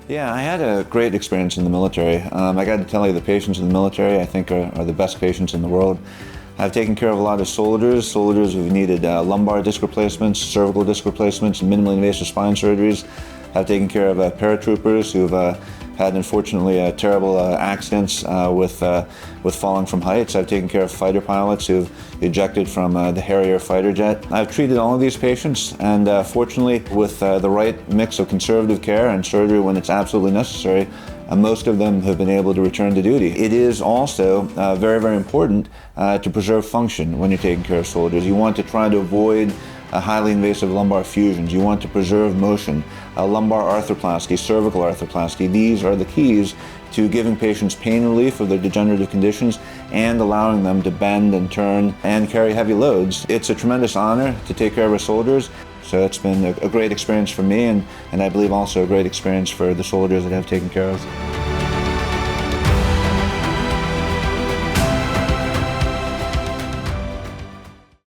Yeah, I had a great experience in the military. I got to tell you, the patients in the military, I think, are the best patients in the world. I've taken care of a lot of soldiers who've needed lumbar disc replacements, cervical disc replacements, and minimally invasive spine surgeries. I've taken care of paratroopers who've had, unfortunately, terrible accidents with falling from heights. I've taken care of fighter pilots who've ejected from the Harrier fighter jet. I've treated all of these patients, and fortunately, with the right mix of conservative care and surgery when it's absolutely necessary, most of them have been able to return to duty. It is also very, very important to preserve function when you're taking care of soldiers. You want to try to avoid highly invasive lumbar fusions. You want to preserve motion. Lumbar arthroplasty, cervical arthroplasty, these are the keys to giving patients pain relief of their degenerative conditions and allowing them to bend and turn and carry heavy loads. It's a tremendous honor to take care of our soldiers. So it's been a great experience for me, and I believe also a great experience for the soldiers that I've taken care of.